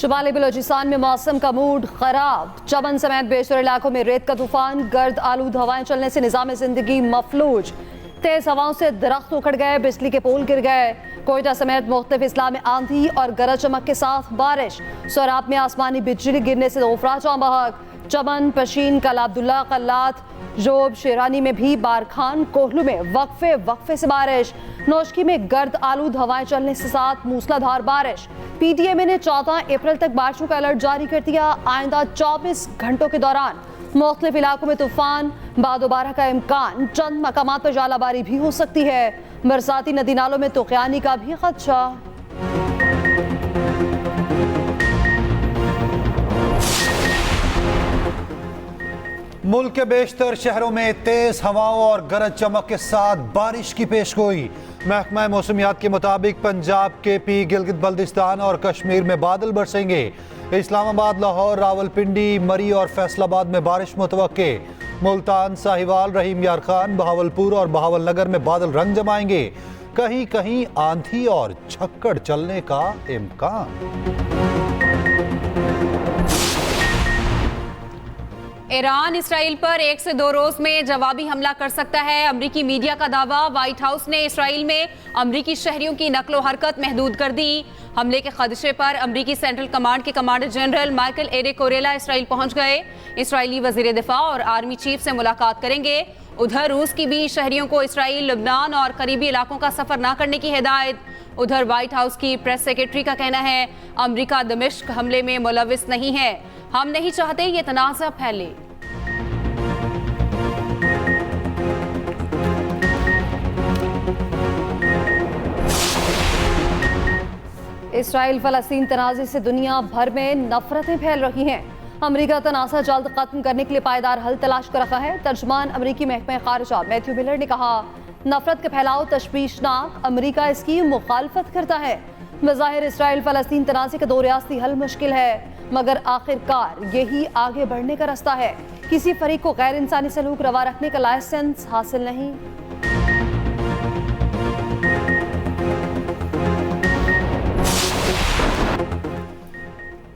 शुमाली बलोचिस्तान में मौसम का मूड खराब। चमन समेत बेशतर इलाकों में रेत का तूफान, गर्द आलूद हवाएं चलने से निजाम जिंदगी मफलूज। तेज हवाओं से दरख्त उखड़ गए, बिजली के पोल गिर गए। कोयटा समेत मुख्तलिफ इस्लाह में आंधी और गरज चमक के साथ बारिश। सोराब में आसमानी बिजली गिरने से 2 अफराद जाँ बहक। चमन, पशीन, कला अब्दुल्ला, कल्लात, जोब, शेरानी में भी बारखान, कोहलू में वक्फे से बारिश। नौशकी में गर्द आलूद हवाएं चलने के साथ मूसलाधार बारिश। पीटीएमए ने 14 अप्रैल तक बारिशों का अलर्ट जारी कर दिया। आइंदा 24 घंटों के दौरान मुख्तलिफ इलाकों में तूफान, बादोबारा का इम्कान। चंद मकामात पर जालाबारी भी हो सकती है। बरसाती नदी नालों में तुगयानी का भी खदशा। मुल्क के बेशतर शहरों में तेज हवाओं और गरज चमक के साथ बारिश की पेशगोई। महकमा मौसमियात के मुताबिक पंजाब, केपी, गिलगित बल्दिस्तान और कश्मीर में बादल बरसेंगे। इस्लामाबाद, लाहौर, रावलपिंडी, मरी और फैसलाबाद में बारिश मुतवक्के। मुल्तान, साहिवाल, रहीम यार खान, बहावलपुर और बहावलनगर में बादल रंग जमाएंगे। कहीं कहीं आंधी और झक्कड़ चलने का इम्कान। ईरान इसराइल पर 1 से 2 रोज में जवाबी हमला कर सकता है। अमरीकी मीडिया का दावा। व्हाइट हाउस ने इसराइल में अमरीकी शहरियों की नकलो हरकत महदूद कर दी। हमले के खदशे पर अमरीकी सेंट्रल कमांड के कमांडर जनरल माइकल एरे कोरेला इसराइल पहुंच गए। इसराइली वजीर दिफा और आर्मी चीफ से मुलाकात करेंगे। उधर रूस की भी शहरियों को इसराइल, लबनान और करीबी इलाकों का सफर न करने की हिदायत। उधर व्हाइट हाउस की प्रेस सेक्रेटरी का कहना है, अमरीका दमिश्क हमले में मुलविस नहीं है। हम नहीं चाहते ये तनाज़ा फैले। इसराइल फलस्तीन तनाज़े से दुनिया भर में नफरतें फैल रही हैं। अमरीका तनाज़ा जल्द खत्म करने के लिए पायदार हल तलाश कर रहा है। तर्जमान अमरीकी महकमा खारिजा मैथ्यू मिलर ने कहा, नफरत का फैलाव तशवीशनाक, अमरीका इसकी मुखालफत करता है। बज़ाहिर इसराइल फलस्तीन तनाज़े का 2 रियासती हल मुश्किल है, मगर आखिरकार यही आगे बढ़ने का रास्ता है। किसी फरीक को गैर इंसानी सलूक रवा रखने का लाइसेंस हासिल नहीं।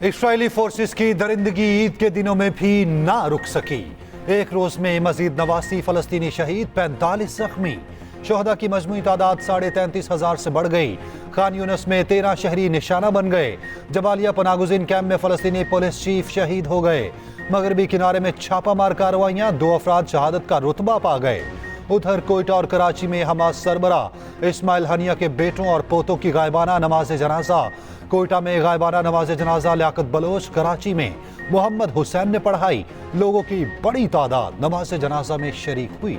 इस्राएली फोर्सेस की दरिंदगी ईद के दिनों में भी ना रुक सकी। एक रोज में मजीद 89 फलस्तीनी शहीद, 45 जख्मी। शोहदा की मजमूई तादाद 33,500 से बढ़ गई। खान यूनिस में 13 शहरी निशाना बन गए। जबालिया पनागुज़ीन कैंप में फलस्तीनी पुलिस चीफ शहीद हो गए। मगरबी किनारे में छापामार कार्रवाइयां, 2 अफराद शहादत का रुतबा पा गए। उधर कोयटा और कराची में हमास सरबरा इस्माइल हनिया के बेटों और पोतों की गायबाना नमाज जनाजा। कोयटा में गायबाना नमाज जनाजा लियाकत बलोच, कराची में मोहम्मद हुसैन ने पढ़ाई। लोगों की बड़ी तादाद नमाज जनाजा में शरीक हुई।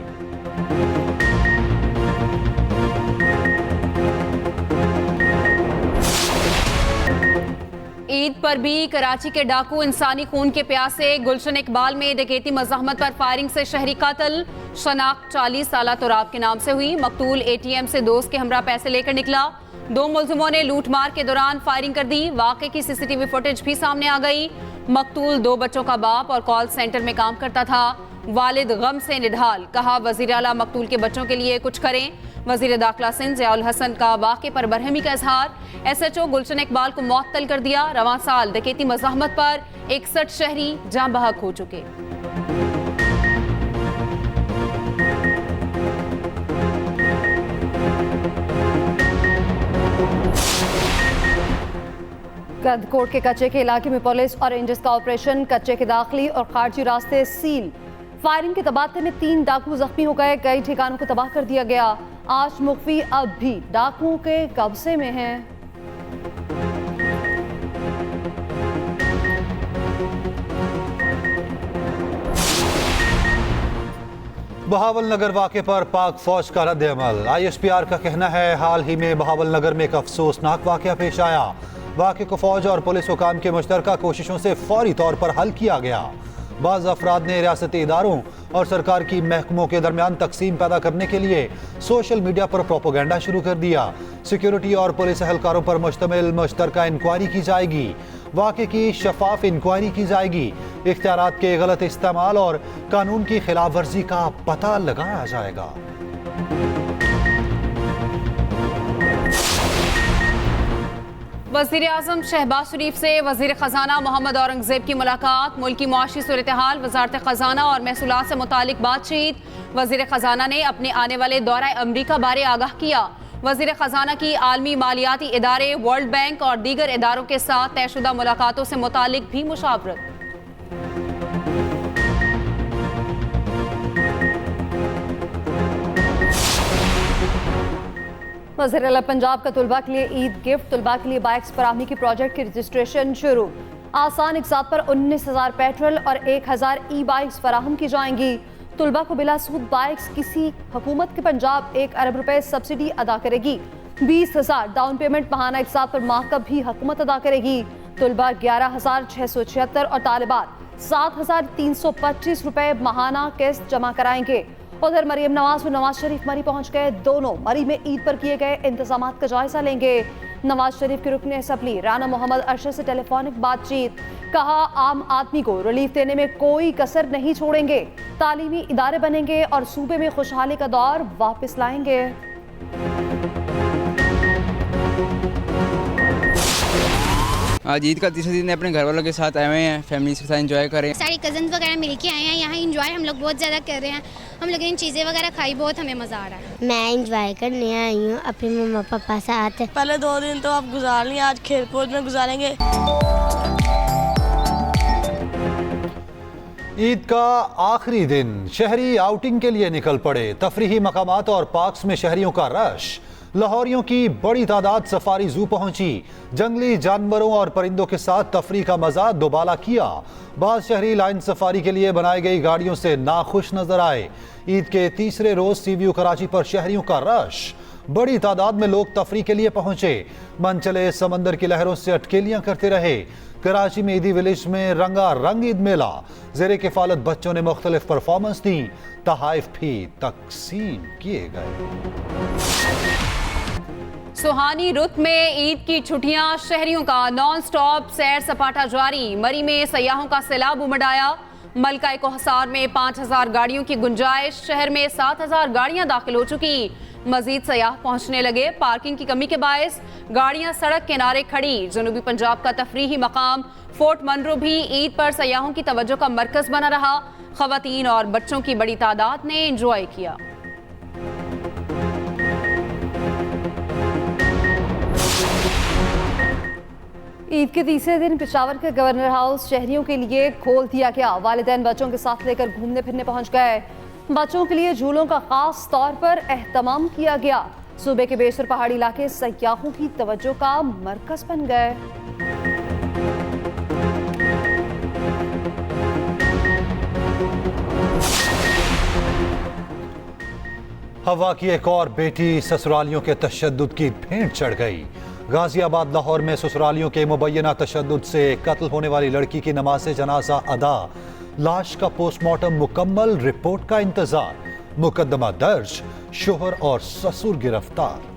ईद पर भी कराची के डाकू इंसानी खून के प्यासे। गुलशन इकबाल में डकैती मज़ाहमत पर फायरिंग से शहरी कातल। शनाख्त 40 साला तुराब के नाम से हुई। मकतूल एटीएम से दोस्त के हमरा पैसे लेकर निकला। 2 मुलजिमों ने लूटमार के दौरान फायरिंग कर दी। वाक़े की सीसीटीवी फुटेज भी सामने आ गई। मकतूल 2 बच्चों का बाप और कॉल सेंटर में काम करता था। वालिद गम से निढाल। कहा, वज़ीर आला मकतूल के बच्चों के लिए कुछ करें। वज़ीर दाखिला सिंध ज़ियाउल हसन का वाक़े पर बरहमी का इजहार। SHO गुलशन इकबाल को मुअत्तल कर दिया। रवां साल डकैती मज़ाहमत पर 61 शहरी जाँ बहक हो चुके। गदकोट के कच्चे के इलाके में पुलिस और रेंजर्स का ऑपरेशन। कच्चे के दाखिली और खारजी रास्ते सील। फायरिंग के तबादले में 3 डाकू जख्मी हो गए। कई ठिकानों को तबाह कर दिया गया। आज मुख्फी अब भी डाकुओं के कब्जे में है। बहावल नगर वाक़े पर पाक फौज का रद्द अमल। ISPR का कहना है, हाल ही में बहावल नगर में एक अफसोसनाक वाक़या पेश आया। वाक़े को फौज और पुलिस हुकाम के मुश्तरका कोशिशों से फौरी तौर पर हल किया गया। बाज़ अफराद ने रियासती इदारों और सरकार की महकमों के दरमियान तकसीम पैदा करने के लिए सोशल मीडिया पर प्रोपोगेंडा शुरू कर दिया। सिक्योरिटी और पुलिस एहलकारों पर मुश्तमिल मुश्तरका इंक्वायरी की जाएगी। वाक़े की शफाफ इंक्वायरी की जाएगी। इख्तियारात के गलत इस्तेमाल और कानून की खिलाफ वर्जी का पता लगाया जाएगा। वज़ीर आज़म शहबाज शरीफ से वज़ीर ख़जाना मोहम्मद औरंगज़ेब की मुलाकात, मुल्की मुआशी सूरत-ए-हाल, वज़ारत ख़जाना और महसूलात से मुतालिक बातचीत। वज़ीर ख़जाना ने अपने आने वाले दौरे अमरीका बारे आगाह किया। वज़ीर ख़जाना की आलमी मालियाती इदारे, वर्ल्ड बैंक और दीगर इदारों के साथ तयशुदा मुलाकातों से मुतालिक भी मुशावरत। वज़ीर आला पंजाब का तुलबा के लिए ईद गिफ्ट, तुलबा के लिए बाइक्स फराहमी की प्रोजेक्ट की रजिस्ट्रेशन शुरू। आसान इक़सात पर 19,000 पेट्रोल और 1,000 ई बाइक्स फराहम की जाएंगी। तुलबा को बिला सूद बाइक्स किसी हुकूमत के पंजाब 1 अरब रुपए सब्सिडी अदा करेगी। 20,000 डाउन पेमेंट महाना इक़सात पर माहकब भी हुकूमत अदा करेगी। तुलबा 11,676 और तालिबात 7,325 रुपए महाना किस्त जमा कराएंगे। उधर मरीम नवाज व नवाज शरीफ मरी पहुंच गए। दोनों मरी में ईद पर किए गए इंतजामात का जायजा लेंगे। नवाज शरीफ के रुकने असम्बली राना मोहम्मद अरशद से टेलीफोनिक बातचीत, कहा आम आदमी को रिलीफ देने में कोई कसर नहीं छोड़ेंगे, तालीमी इदारे बनेंगे और सूबे में खुशहाली का दौर वापस लाएंगे। आज ईद का तीसरे दिन अपने घर वालों के साथ आए हुए हैं, फैमिली के साथ एंजॉय करें। सारी कज़न्स वगैरह मिल के आए हैं यहाँ, एंजॉय हम लोग बहुत ज़्यादा कर रहे हैं। हम लोगों ने चीज़ें वगैरह खाई, बहुत हमें मज़ा आ रहा है। मैं एंजॉय करने आई हूँ अपने मम्मा पापा साथ। पहले 2 दिन तो आप गुजार लें, आज खेल कूद में गुजारेंगे। ईद का आखिरी दिन शहरी आउटिंग के लिए निकल पड़े। तफरीही मकामात और पार्क्स में शहरियों का रश। लाहौरियों की बड़ी तादाद सफारी जू पहुंची। जंगली जानवरों और परिंदों के साथ तफरी का मजा दोबाला किया। बाज़ शहरी लाइन सफारी के लिए बनाई गई गाड़ियों से नाखुश नजर आए। ईद के तीसरे रोज सीव्यू कराची पर शहरियों का रश। बड़ी तादाद में लोग तफरी के लिए पहुंचे। मन चले समंदर की लहरों से अटकेलियां करते रहे। कराची में ईदी विलेज में रंगा रंग ईद मेला। ज़ेरे किफालत बच्चों ने मुख्तलिफ परफॉर्मेंस दी। तहाइफ भी तकसीम किए गए। सुहानी रुत में ईद की छुट्टियां, शहरियों का नॉन स्टॉप सैर सपाटा जारी। मरी में सयाहों का सैलाब उमड़ आया। मलका कोहसार में 5,000 गाड़ियों की गुंजाइश। शहर में 7,000 गाड़ियां दाखिल हो चुकी। मजीद सयाह पहुंचने लगे। पार्किंग की कमी के बायस गाड़ियां सड़क किनारे खड़ी। जनूबी पंजाब का तफरीही मकाम फोर्ट मनरो भी ईद पर सयाहों की तवज्जो का मरकज बना रहा। खवातीन और बच्चों की बड़ी तादाद ने एंजॉय किया। ईद के तीसरे दिन पेशावर के गवर्नर हाउस शहरियों के लिए खोल दिया गया। वालिदैन बच्चों के साथ लेकर घूमने फिरने पहुंच गए। बच्चों के लिए झूलों का खास तौर पर एहतमाम किया गया। सूबे के बेशतर पहाड़ी इलाके सयाहों की तवज्जो का मरकज बन गए। हवा की एक और बेटी ससुरालियों के तशद्दुद की भेंट चढ़ गई। गाजियाबाद लाहौर में ससुरालियों के मुबैना तशद्दुद से कत्ल होने वाली लड़की की नमाज़े जनाजा अदा। लाश का पोस्टमार्टम मुकम्मल, रिपोर्ट का इंतजार। मुकदमा दर्ज, शोहर और ससुर गिरफ्तार।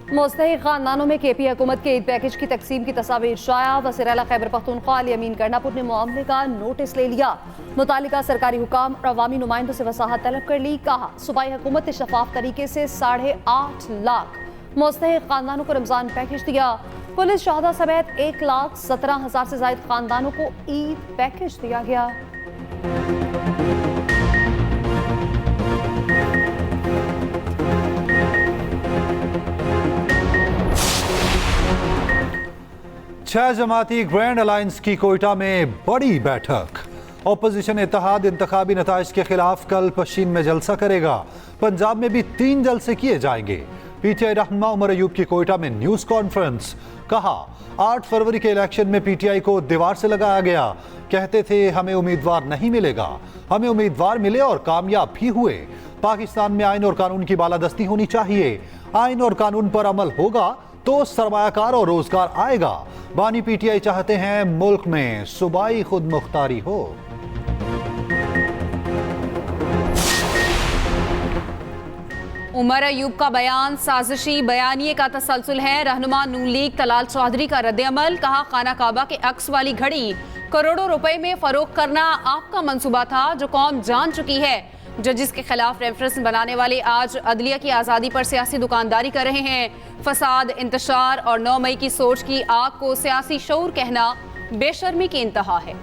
मुस्तहिक खानदानों में केपी हुकूमत के ईद पैकेज की तकसीम की तस्वीर शाया। वज़ीर आला खैबर पख्तूनख्वा अली अमीन कर्नापुर ने मामले का नोटिस ले लिया। मुतालिका सरकारी हुकाम और अवामी नुमाइंदों से वसाहत तलब कर ली। कहा सूबाई हुकूमत ने शफाफ तरीके से 8.5 लाख मुस्तहिक खानदानों को रमजान पैकेज दिया। पुलिस शहदा समेत 1,17,000 से ज्यादा खानदानों को ईद पैकेज दिया गया। छह जमाती ग्रैंड अलायंस की कोयटा में बड़ी बैठक। ऑपोजिशन इत्तेहाद इंतखाबी नताइज के खिलाफ कल पश्चिम में जलसा करेगा। पंजाब में भी 3 जलसे किए जाएंगे। पीटीआई रहनुमा उमर अयूब की कोयटा में न्यूज कॉन्फ्रेंस। कहा 8 फरवरी के इलेक्शन में पीटीआई को दीवार से लगाया गया। कहते थे हमें उम्मीदवार नहीं मिलेगा, हमें उम्मीदवार मिले और कामयाब भी हुए। पाकिस्तान में आइन और कानून की बालादस्ती होनी चाहिए। आइन और कानून पर अमल होगा तो सरमायाकार और रोजगार आएगा। बानी पीटीआई चाहते हैं मुल्क में सूबाई खुद मुख्तारी हो। उमर अयूब का बयान साजिशी बयानिए का तसलसल है। रहनुमा नून लीग तलाल चौधरी का रद्द-ए-अमल। कहा खाना काबा के अक्स वाली घड़ी करोड़ों रुपए में फरोख्त करना आपका मंसूबा था जो कौम जान चुकी है। जजिस के खिलाफ रेफरेंस बनाने वाले आज अदलिया की आज़ादी पर सियासी दुकानदारी कर रहे हैं। फसाद, इंतशार और 9 मई की सोच की आग को सियासी शऊर कहना बेशर्मी की इंतहा है।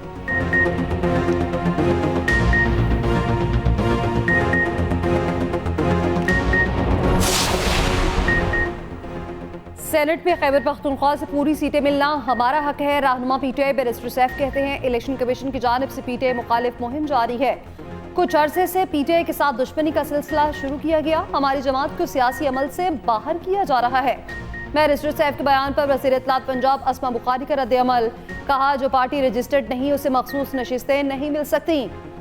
सेनेट में खैबर पख्तूनख्वा से पूरी सीटें मिलना हमारा हक है। रहनुमा पीटीआई बैरिस्टर सैफ कहते हैं इलेक्शन कमीशन की जानिब से पीटीआई मुखालिफ मुहिम जारी है। कुछ अरसे से पीटीआई के साथ दुश्मनी का सिलसिला शुरू किया गया। हमारी जमात को सियासी अमल से बाहर किया जा रहा है। बैरिस्टर सैफ के बयान पर वज़ीर इत्तलात पंजाब अस्मा बुखारी का रद्द-ए-अमल। कहा जो पार्टी रजिस्टर्ड नहीं उसे मखसूस नशिस्तें नहीं मिल सकती।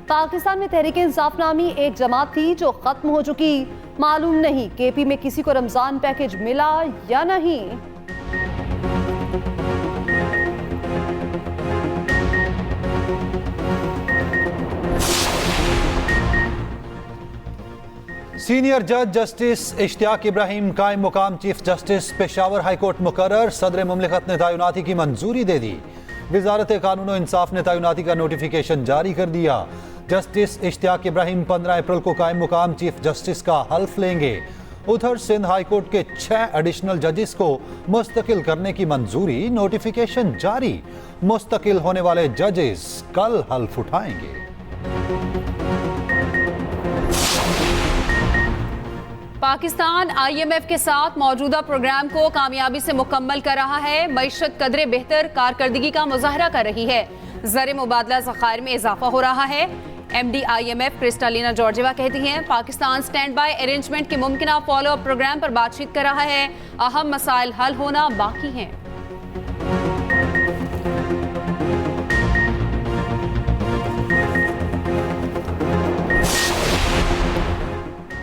पाकिस्तान में तहरीक इंसाफ नामी एक जमात थी जो खत्म हो चुकी। मालूम नहीं केपी में किसी को रमजान पैकेज मिला या नहीं। सीनियर जज जस्टिस इश्तियाक इब्राहिम कायम मुकाम चीफ जस्टिस पेशावर हाईकोर्ट मुकर्रर। सदर मुमलिकत ने तैनाती की मंजूरी दे दी। वजारत कानून और इंसाफ ने तैनाती का नोटिफिकेशन जारी कर दिया। जस्टिस इश्तियाक इब्राहिम 15 अप्रैल को कायम मुकाम चीफ जस्टिस का हल्फ लेंगे। उधर सिंध हाईकोर्ट के 6 एडिशनल जजेस को मुस्तकिल करने की मंजूरी, नोटिफिकेशन जारी। मुस्तकिल होने वाले जजेस कल हल्फ उठाएंगे। पाकिस्तान IMF के साथ मौजूदा प्रोग्राम को कामयाबी से मुकम्मल कर रहा है। मईशत कदरे बेहतर कारकर्दगी का मुजाहरा कर रही है। ज़र मुबादला ज़खायर में इजाफा हो रहा है। MD IMF क्रिस्टालिना जॉर्जिवा कहती हैं पाकिस्तान स्टैंड बाय अरेंजमेंट के मुमकिन फॉलो अप प्रोग्राम पर बातचीत कर रहा है। अहम मसाइल हल होना बाकी हैं।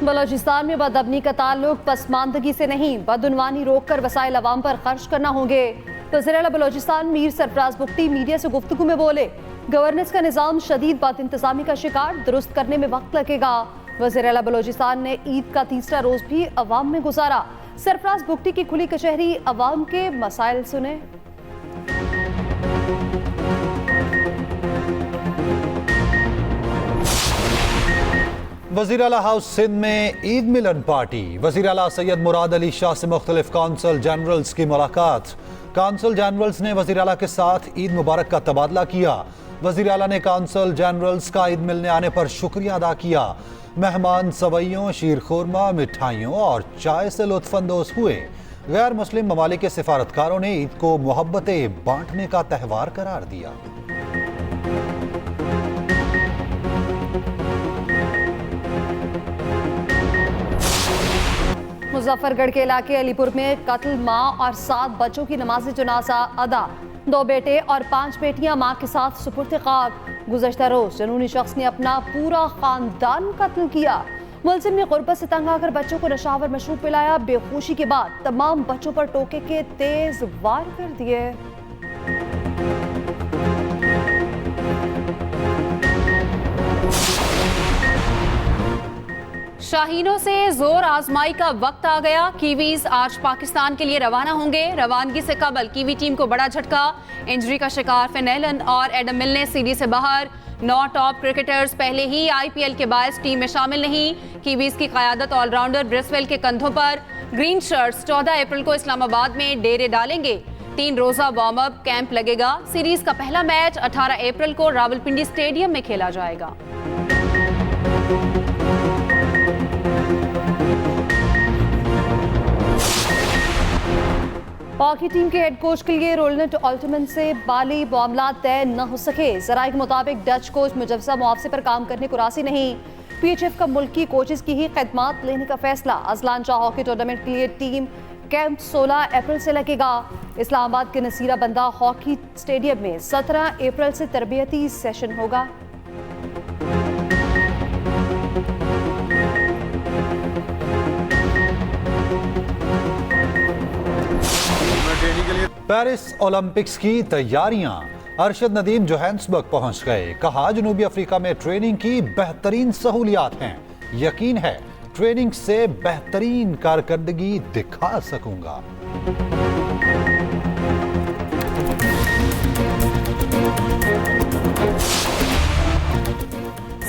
बलोचिस्तान में बदअमनी का ताल्लुक पसमानदगी से नहीं, बदउनवानी रोककर वसाइल अवाम पर खर्च करना होंगे। वज़ीर आला बलोचिस्तान मीर सरफराज बुख्ती मीडिया से गुफ्तगू में बोले गवर्नेंस का निज़ाम शदीद बद इंतज़ामी का शिकार, दुरुस्त करने में वक्त लगेगा। वज़ीर आला बलोचिस्तान ने ईद का तीसरा रोज भी अवाम में गुजारा। सरफराज बुख्ती की खुली कचहरी, अवाम के मसाइल सुने। वज़ीर आला हाउस सिंध में ईद मिलन पार्टी। वज़ीर आला सैयद मुराद अली शाह से मुख्तलिफ काउंसिल जनरल्स की मुलाकात। काउंसिल जनरल्स ने वज़ीर आला के साथ ईद मुबारक का तबादला किया। वज़ीर आला ने काउंसिल जनरल्स का ईद मिलने आने पर शुक्रिया अदा किया। मेहमान सवैयों, शीर खुरमा, मिठाइयों और चाय से लुत्फानंदोज हुए। गैर मुस्लिम ममालिक के सिफारतकारों ने ईद को मोहब्बतें बांटने का त्यौहार करार दिया। मुजफ्फरगढ़ के इलाके अलीपुर में कत्ल, मां और 7 बच्चों की नमाज जनाजा अदा। 2 बेटे और 5 बेटियां मां के साथ सुपुर्द खाक। गुज़श्ता रोज जनूनी शख्स ने अपना पूरा खानदान कत्ल किया। मुलजिम ने गुर्बत से तंग आकर बच्चों को नशावर मशरूब पिलाया। बेहोशी के बाद तमाम बच्चों पर टोके के तेज वार कर दिए। शाहीनों से जोर आजमाई का वक्त आ गया। कीवीज आज पाकिस्तान के लिए रवाना होंगे। रवानगी से कबल कीवी टीम को बड़ा झटका। इंजरी का शिकार फिनेलन और एडम मिलने सीरीज से बाहर। 9 टॉप क्रिकेटर्स पहले ही IPL के बायस टीम में शामिल नहीं। कीवीज की क़यादत ऑलराउंडर ब्रिसवेल के कंधों पर। ग्रीन शर्ट्स 14 अप्रैल को इस्लामाबाद में डेरे डालेंगे। 3 रोजा वार्म अप कैंप लगेगा। सीरीज का पहला मैच 18 अप्रैल को रावलपिंडी स्टेडियम में खेला जाएगा। हॉकी टीम के हेड कोच के लिए रोलनेट ऑल्टमन से बाली मामला तय न हो सके। जराये के मुताबिक डच कोच मुजवजा मुआवजे पर काम करने को राजी नहीं। PHF का मुल्की कोचेस की ही खिदमात लेने का फैसला। अजलान शाह हॉकी टूर्नामेंट के लिए टीम कैंप 16 अप्रैल से लगेगा। इस्लामाबाद के नसीरा बंदा हॉकी स्टेडियम में 17 अप्रैल से तरबियती सेशन होगा। पेरिस ओलंपिक्स की तैयारियां। अरशद नदीम जोहान्सबर्ग पहुंच गए। कहा जनूबी अफ्रीका में ट्रेनिंग की बेहतरीन सहूलियात हैं। यकीन है ट्रेनिंग से बेहतरीन कारकर्दगी दिखा सकूंगा।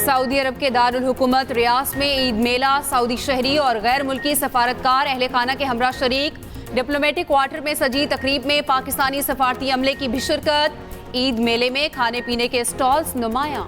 सऊदी अरब के दारुल हुकूमत रियास में ईद मेला, सऊदी शहरी और गैर मुल्की सफारतकार अहले खाना के हमरा शरीक। डिप्लोमेटिक क्वार्टर में सजी तकरीब में पाकिस्तानी सफारती अमले की भी शिरकत। ईद मेले में खाने पीने के स्टॉल्स नुमायां।